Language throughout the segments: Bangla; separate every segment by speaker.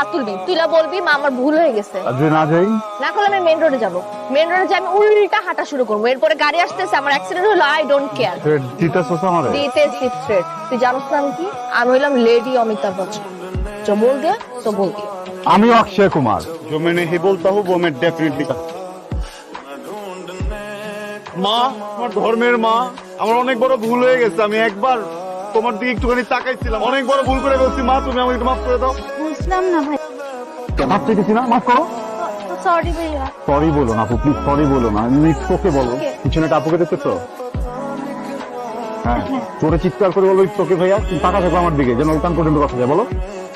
Speaker 1: হাত তুলবি, তুইলা বলবি মা আমার ভুল হয়ে গেছে।
Speaker 2: আর যদি না যাই?
Speaker 1: না করলে আমি মেইন রোডে যাবো। মেইন রোডে যাই আমি উল্টা হাঁটা শুরু করবো। এরপরে গাড়ি আসতেছে, আমার অ্যাক্সিডেন্ট হলো, আই ডোন্ট কেয়ার।
Speaker 2: দিতেছস আমারে?
Speaker 1: দিতেছি থ্রেট। তুই জানোস না আমি কি? আমি হইলাম লেডি অমিতাভ বচ্চন। जो बोल दिया तो बोल दिया।
Speaker 2: আমি অক্ষয় কুমার। जो मैं ही बोलता हूँ वो मैं डेफिनेटली करता हूँ। মা, আমার ধর্মের মা, আমার অনেক বড় ভুল হয়ে গেছে। আমি একবার তোমার দিকে একটুখানি তাকাইছিলাম, অনেক বড় ভুল করে ফেলছি। মা, তুমি আমাকে মাফ করে দাও।
Speaker 3: বুঝলাম না ভাই।
Speaker 2: মাফ চেয়েছি না, মাফ করো।
Speaker 3: সরি ভাইয়া।
Speaker 2: সরি বলো না আপু, প্লিজ সরি বলো না। আমি তোকে বলো, পিছনে একটা আপুকে দেখতেছো? হ্যাঁ, তোরে চিৎকার করে বলবো তোকে ভাইয়া, তুমি টাকা থাকো আমার দিকে, যেন ওখান পর্যন্ত কথা যায়। বলো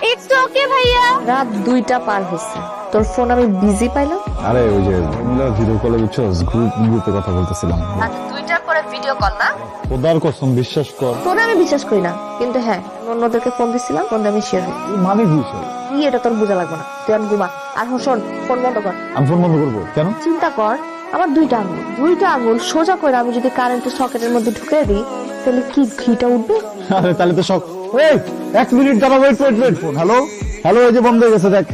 Speaker 3: ইটস ওকে ভাইয়া।
Speaker 1: রাত 2টা পার হয়েছে, তোর ফোন আমি বিজি পাইলাম।
Speaker 4: আরে ওই যে ভিডিও কলে বুঝছস, গ্রুপে কথা বলতেছিলাম।
Speaker 1: রাত 2টার পরে ভিডিও কল না?
Speaker 4: খোদার কসম বিশ্বাস কর।
Speaker 1: তোরে আমি বিশ্বাস করি না, কিন্তু হ্যাঁ অন্যদেরকে ফোন দিছিলাম, ফোনটা আমি শেয়ার হই।
Speaker 4: মানে কি?
Speaker 1: কি এটা তোর বোঝা লাগবে না, তুই আমি ঘুমা। আর শোন, ফোন বন্ধ কর।
Speaker 4: আমি ফোন বন্ধ করবো কেন?
Speaker 1: চিন্তা কর, আমার 2টা আঙুল সোজা করে আমি যদি কারেন্টের সকেটের মধ্যে ঢুকে দিই, তাহলে কি ঘিটা উঠবে?
Speaker 4: আরে তাহলে তো শখ। এই 1 মিনিট দাঁড়া, ওয়েট ফোন। হ্যালো হ্যালো, এই যে বন্ধ হয়ে গেছে, দেখ।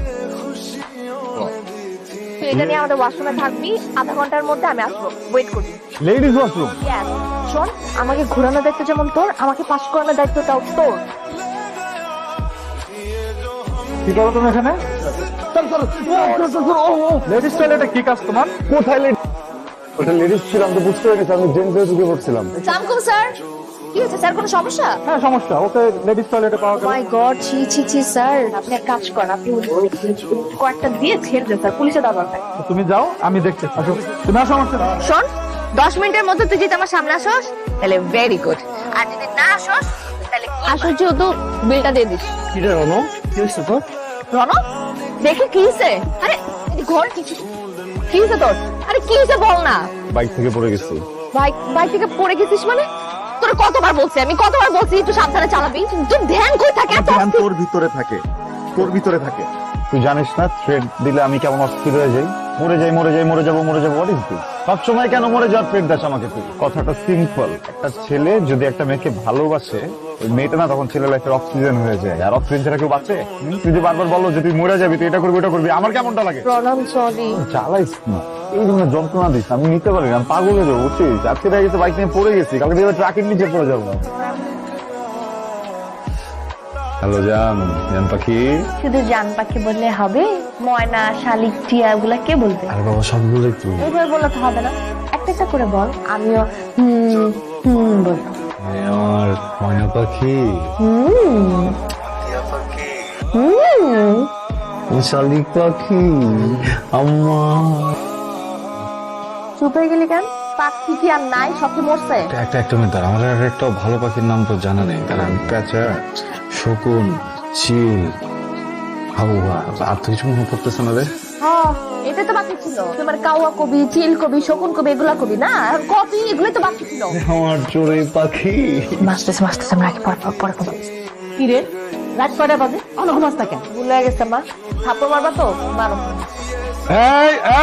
Speaker 1: তুই এটা নিয়ে আমাদের ওয়াশরুমে থাকবি, আধা ঘন্টার মধ্যে আমি আসবো, ওয়েট করবি।
Speaker 4: Ladies washroom?
Speaker 1: Yes. শোন, আমাকে ঘোরানোর দায়িত্ব যেমন তোর, আমাকে পাস করানোর দায়িত্বটাও তোর।
Speaker 2: কি করো তুমি এখানে? লেডিস টয়লেটে কি কাজ তোমার?
Speaker 4: কোথায় লেডিস? ওটা লেডিস ছিল, আমি তো বুঝতে পেরেছি, আমি জেন্টসে ঢুকে পড়ছিলাম।
Speaker 1: সামকুম স্যার, কি হয়েছে স্যার, কোনো সমস্যা?
Speaker 2: হ্যাঁ সমস্যা, ওকে লেডিস টয়লেটে পাওয়া গেল।
Speaker 1: মাই গড, ছি স্যার, আপনি এক কাজ করেন, আপনি কয়েকটা দিয়ে ছেড়ে দেন স্যার, পুলিশে দেওয়া দরকার।
Speaker 2: তুমি যাও, আমি দেখতে। আসো, তুমি আসো আমার সাথে।
Speaker 1: শোন, 10 মিনিটের মধ্যে তুই যদি আমার সামনে আসোস তাহলে ভেরি গুড, আর যদি না আসোস তাহলে আসোস যেহেতু বিলটা দিয়ে দিস।
Speaker 2: কি রে রনো, কি হয়েছে তোর?
Speaker 1: রনো, দেখে কি হয়েছে? আরে ঘর কি হয়েছে তোর? আরে কি হয়েছে বল না।
Speaker 4: বাইক থেকে পড়ে গেছি।
Speaker 1: বাইক থেকে পড়ে গেছিস মানে? তোর কতবার বলছি আমি, কতবার বলছি একটু সাবধানে চালাবি। তোর ধ্যান কই থাকে?
Speaker 2: ধ্যান তোর ভিতরে থাকে, তোর ভিতরে থাকে।
Speaker 4: তুই জানিস না থ্রেড দিলে আমি কেমন অস্থির হয়ে যাই, মরে যাবো। What is this? সবসময় কেন মরে যাওয়ার থ্রেড দাস আমাকে তুই? কথাটা সিম্পল, একটা ছেলে যদি একটা মেয়েকে ভালোবাসে, ওই মেয়েটা না তখন ছেলে লাইফের অক্সিজেন হয়ে যায়। আর অক্সিজেন ছাড়া কেউ বাঁচে? তুই যদি বারবার বলো যে তুই মরে যাবি, তুই এটা করবি ওটা করবি, আমার কেমনটা লাগে?
Speaker 1: প্রণাম, সরি।
Speaker 4: চালাইস না, এই ধরনের যন্ত্রণা দিস আমি নিতে পারি না, আমি পাগল হয়ে যাবো বুঝছিস। আজকে দেখা গেছে বাইক নিয়ে পড়ে গেছি, কালকে দেখবে ট্রাকের নিচে পড়ে যাবো। হ্যালো জান পাখি।
Speaker 1: শুধু জান পাখি বললে হবে? ময়না, শালিক, টিয়া এগুলা কে বলবে?
Speaker 4: আরে বাবা সবগুলো একটু
Speaker 1: এইভাবে বললে তো হবে না, একটা একটা করে বল। আমিও বলবো।
Speaker 4: আমার ময়না পাখি, শালিক পাখি, আম্মা।
Speaker 1: চুপ হয়ে গেলি কেন? পাখি কি আর নাই? সব কি মরছে?
Speaker 4: একটা মিনিট দাঁড়া, আমার আর একটা ভালো পাখির নাম তো জানা নেই। তারা প্যাঁচা, শকুন, চিল, হাওয়া, আর তো কিছু মনে পড়তেছে না রে।
Speaker 1: এটা তো বাকি ছিল। তোমার কাওয়া কবি, চিল কবি, শকুন কবি এগুলা কবি না, আর কবি এগুলো তো বাকি ছিল।
Speaker 4: আমার চোরে পাখি।
Speaker 1: মাস্টার আমি রাখি, পরে কথা।
Speaker 3: কি রে, রাত কয়টা বাজে? অনেক মাস্তা কেন?
Speaker 1: ভুলে গেছে মা, থাপ্পড় মারবা তো মারো।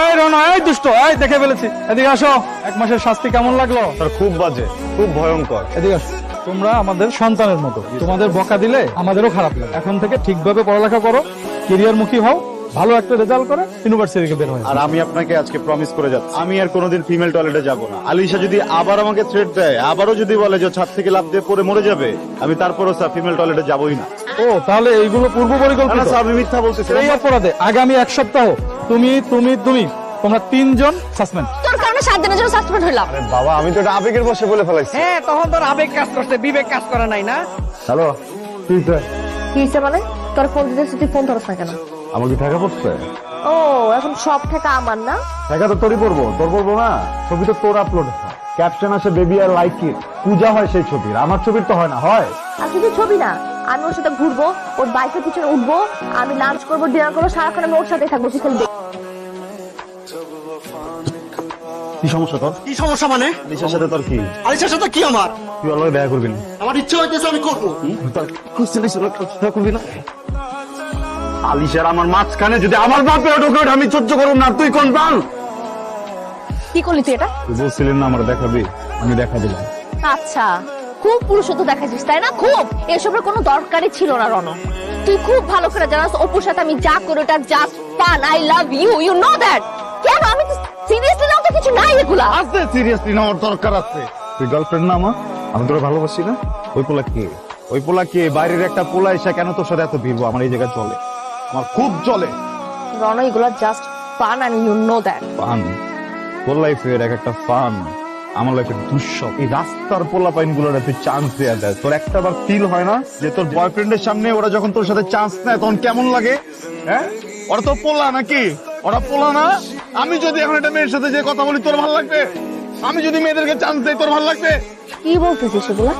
Speaker 2: এই রনো, এই দুষ্ট, এই দেখে ফেলেছি, এদিকে আসো। 1 মাসের শাস্তি কেমন লাগলো?
Speaker 4: তার খুব বাজে, খুব ভয়ঙ্কর।
Speaker 2: এদিকে আসো। তোমরা আমাদের সন্তানের মতো, তোমাদের বকা দিলে আমাদেরও খারাপ লাগে। এখন থেকে ঠিকভাবে পড়ালেখা করো, ক্যারিয়ার মুখী হও, ভালো একটা রেজাল্ট করে ইউনিভার্সিটিতে বের হয়। আর আমি আপনাকে আজকে প্রমিস করে যাচ্ছি, আমি আর কোনোদিন ফিমেল টয়লেটে যাব না। আলিশা যদি আবার আমাকে থ্রেট দেয়, আবারও যদি বলে যে ছাদ থেকে লাফ দিয়ে পড়ে মরে যাবে, আমি তারপরও স্যার ফিমেল টয়লেটে যাবই না। ও তাহলে এইগুলো পূর্ব পরিকল্পিত? স্যার আমি মিথ্যা বলতেছি। এই অপরাধে আগামী 1 সপ্তাহ তুমি তোমরা 3 জন সাসপেন্ড।
Speaker 1: তোর কারণে 7 দিনের জন্য সাসপেন্ড হইলাম।
Speaker 4: বাবা আমি তো এটা আবেগের বশে বলে ফেলাইছি।
Speaker 5: হ্যাঁ, তখন তোর আবেগ কাজ করছে, বিবেক কাজ করে নাই না?
Speaker 4: হ্যালো,
Speaker 1: কি হয়েছে মানে? তোর ফোন দিতেছি, তুই ফোন ধরছ না কেন?
Speaker 4: আমার কি টাকা পড়ছে?
Speaker 1: ও, এখন সব টাকা আমার না?
Speaker 4: টাকা তো তোরই পড়বো, তোর পড়বো না। ছবি তো তোর আপলোড হয়, ক্যাপশন আসে বেবি আর লাইক ইট, পূজা হয় সেই ছবির, আমার ছবির তো হয় না। হয়
Speaker 1: আর শুধু ছবি না, আমি ওর সাথে ঘুরবো, ওর বাইকের পিছনে উঠবো, আমি লাঞ্চ করবো, ডিনার করবো, সারাক্ষণ আমি ওর সাথে থাকবো।
Speaker 4: কি সমস্যা তোর?
Speaker 5: কি সমস্যা মানে?
Speaker 4: আলিশার সাথে তোর কি?
Speaker 5: আলিশার সাথে কি আমার?
Speaker 4: তুই ওর লগে দেখা করবি না?
Speaker 5: আমার ইচ্ছা হইতেছে আমি করবো।
Speaker 4: করবি না? আলিশার আমার মাঝখানে যদি আমার বাপে ঢোকে, আমি সহ্য করব না। তুই কোন বাল?
Speaker 1: কি করলি তুই এটা?
Speaker 4: তুই বলছিলেন না আমার দেখাবি, আমি দেখা দিলাম।
Speaker 1: আচ্ছা, খুব পুরুষত্ব দেখাচ্ছিস তাই না? খুব। এসবের কোনো দরকারই ছিল না রনো। তুই খুব ভালো করে জানাস অপুর সাথে আমি যা করি ওটা just fun. I love you, you know that. কেন আমি তো সিরিয়াসলি নাও, তো কিছু নাই এগুলা।
Speaker 4: আছে সিরিয়াসলি নেওয়ার দরকার আছে। তুই গার্লফ্রেন্ড না আমার, আমি তোরা ভালোবাসি না। ওই পোলা কে? ওই পোলা কে? বাইরের একটা পোলা এসে কেন তোর সাথে এত ভিড়বো? আমার এই জায়গায় চলে, আমার খুব চলে।
Speaker 1: রণ, এগুলা just fun and you know that.
Speaker 4: Fun? তোর লাইফের এক একটা ফান, আমার লাইফের দুঃস্বপ্ন। এই রাস্তার পোলা পাইন গুলোর তুই চান্স দেয়া দেয়, তোর একটা বার ফিল হয় না যে তোর বয়ফ্রেন্ডের সামনে ওরা যখন তোর সাথে চান্স নেয় তখন কেমন লাগে? হ্যাঁ, ওরা তো পোলা নাকি? ওরা পোলা না? আমি যদি এখন একটা মেয়ের সাথে যে কথা বলি তোর ভালো লাগবে? আমি যদি মেয়েদেরকে চান্স দেই তোর ভালো লাগবে?
Speaker 1: কি বলতেছিস এগুলা?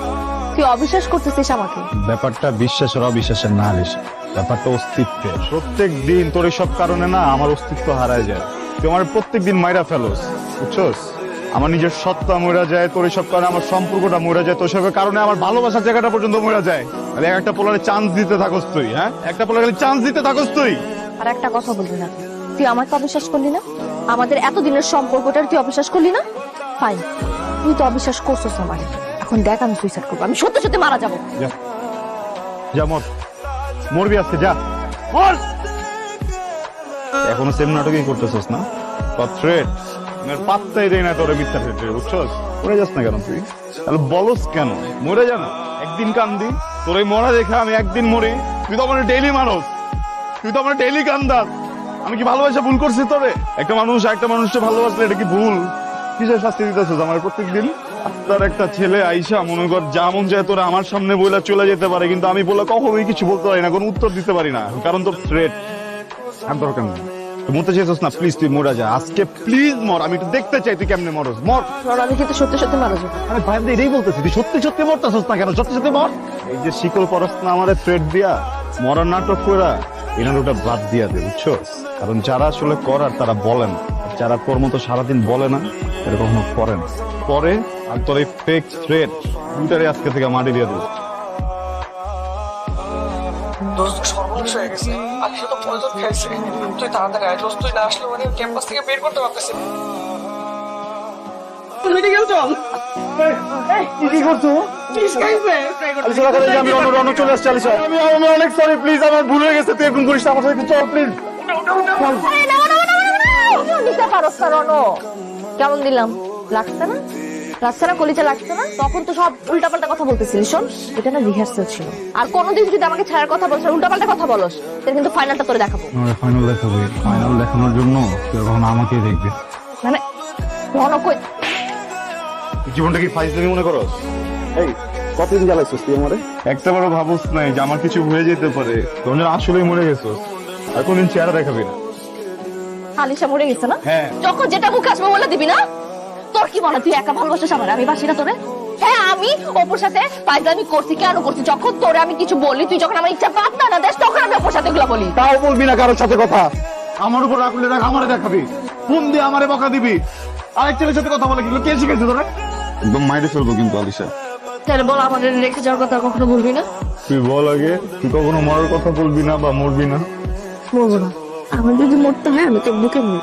Speaker 1: তুই অবিশ্বাস করতেছিস আমাকে?
Speaker 4: ব্যাপারটা বিশ্বাসের অবিশ্বাসের না রেশে, ব্যাপারটা অস্তিত্বের। প্রত্যেক দিন তোর সব কারণে না আমার অস্তিত্ব হারায় যায়। তুই আমার প্রত্যেক দিন মাইরা ফেলোস, বুঝছস? আমার নিজের সত্তা মরে যায়, তোর সব কারণে আমার সম্পর্কটা মরে যায়, তোর সবের কারণে আমার ভালোবাসার জায়গাটা পর্যন্ত মরে যায়। তাহলে একটা পোলারে চান্স দিতে থাকস তুই, হ্যাঁ? একটা পোলারে চান্স দিতে থাকস তুই।
Speaker 1: আর একটা কথা বলবি না, তুই আমাকে অবিশ্বাস করলি না? আমাদের এতদিনের সম্পর্কটার তুই অবিশ্বাস করলি না? ফাইন, তুই তো অবিশ্বাস করছিস আমাকে। এখন দেখ আমি সুইসাইড করবো, আমি সত্যি সত্যি মারা যাবো।
Speaker 4: যা, যা মর, মরবি আজকে, যা মর। এখনো সেম নাটকই করতেছিস না? থ্রেট পাত্তাই দেয় না তোর মিথ্যা থ্রেট, বুঝছস? মরে যাস না কেন তুই? তাহলে বলস কেন? মরে যা না, একদিন কান্দি। তোর এই মরা দেখে আমি একদিন মরি। তুই তো আমার ডেইলি মানুষ, তুই তো আমার ডেইলি কান্দাস। আমি কি ভালোবাসা ভুল করছি তোরে? একটা মানুষ একটা মানুষকে ভালোবাসলে এটা কি ভুল? কিসের শাস্তি দিতেছিস আমার প্রত্যেকদিন? আপনার একটা ছেলে আইসা মনে কর যা মন যায় তোরা আমার সামনে বইলা চলে যেতে পারে, কিন্তু আমি বলে কখনোই কিছু বলতে পারি না, কোনো উত্তর দিতে পারি না, কারণ তোর থ্রেট। আর দরকার নেই, মরতে চাইছিস না, প্লিজ তুই মরে যা আজকে, প্লিজ মর। আমি একটু দেখতে চাই তুই কেমনে মরস, মর।
Speaker 1: রণ, আমি কিন্তু সত্যি সত্যি মারা যাবো।
Speaker 4: আরে ভাই, আমি এটাই বলতেছি, তুই সত্যি সত্যি মরতেছিস না কেন? সত্যি সত্যি মর। এই যে শিকল পরস না আমাদের থ্রেট দিয়া মরার নাটক করা, এই নাটকটা বাদ দিয়া দে, বুঝছস? কারণ যারা আসলে করার তারা বলেন, যারা তোর মতো সারাদিন বলে না এটা কখনো করে না। পরে আর তোর এই ফেক থ্রেট দুইটারে আজকে থেকে মাটি দিয়ে দেবো।
Speaker 6: দোস্ত সর্বনাশ হয়ে গেছে। আজকে তো পয়জন খাইছে। তুই তাড়াতাড়ি আয় দোস্ত, তুই না আসলে মানে ক্যাম্পাস থেকে বের করতে পারতেছি না। মেডিকেল চল।
Speaker 2: কি করছো? আমি রণ চলে আসছি। আমি অনেক সরি, প্লিজ আমার ভুল হয়ে গেছে, তুই এরকম করিস না আমার সাথে, চল প্লিজ।
Speaker 1: দিতে পারস না রণ? কেমন দিলাম? লাগছে না? লাগছে না? কলিজা লাগছে না? তখন তো সব উল্টাপাল্টা কথা বলতেছিলি। শোন, এটা না রিহার্সাল ছিল। আর কোনোদিন যদি আমাকে ছাড়ার কথা বলছ, উল্টাপাল্টা কথা বলস, তাহলে কিন্তু ফাইনালটা করে দেখাবো।
Speaker 4: ফাইনাল দেখাবো, ফাইনাল দেখানোর জন্য তুই কখন আমাকেই দেখবি?
Speaker 1: মানে রণ কই?
Speaker 4: জীবনটা কি ফাইজলামি মনে করস? এই কতদিন জ্বালাইছিস তুই আমারে? একটা বড় ভাবুস নাই যে আমার কিছু হয়ে যেতে পারে, তখন আসলেই মরে গেছিস। আর কোনদিন চেহারা দেখাবি না।
Speaker 1: আলিশা মরে গেছে না?
Speaker 4: হ্যাঁ।
Speaker 1: যখন যেটা মুখে আসবে বলে দিবি না? তোর কি মনে হয় তুই একা ভালোবাসিস আমার, আমি বাসি না তোরে? হ্যাঁ, আমি অপুর সাথে ফাইজলামি করছি। কেন করছি? যখন তোরে আমি কিছু বলি, তুই যখন আমার ইচ্ছা পাত না দেশ, তখন আমি অপুর সাথে এগুলো বলি।
Speaker 2: তাও বলবি না কারোর সাথে কথা? আমার উপর রাখলে রাখ, আমারে দেখাবি, ফোন দিয়ে আমারে বকা দিবি। আরেক ছেলের সাথে কথা বলে কিন্তু কে শিখেছে তোরা?
Speaker 4: একদম মাইরে ফেলবো কিন্তু আলিশা।
Speaker 1: তাহলে বল, আমাদের রেখে যাওয়ার কথা কখনো বলবি না?
Speaker 4: তুই বল আগে, তুই কখনো মরার কথা বলবি না বা মরবি না?
Speaker 1: বলবো না। আমার যদি মরতে হয় আমি তোর বুকে মরি।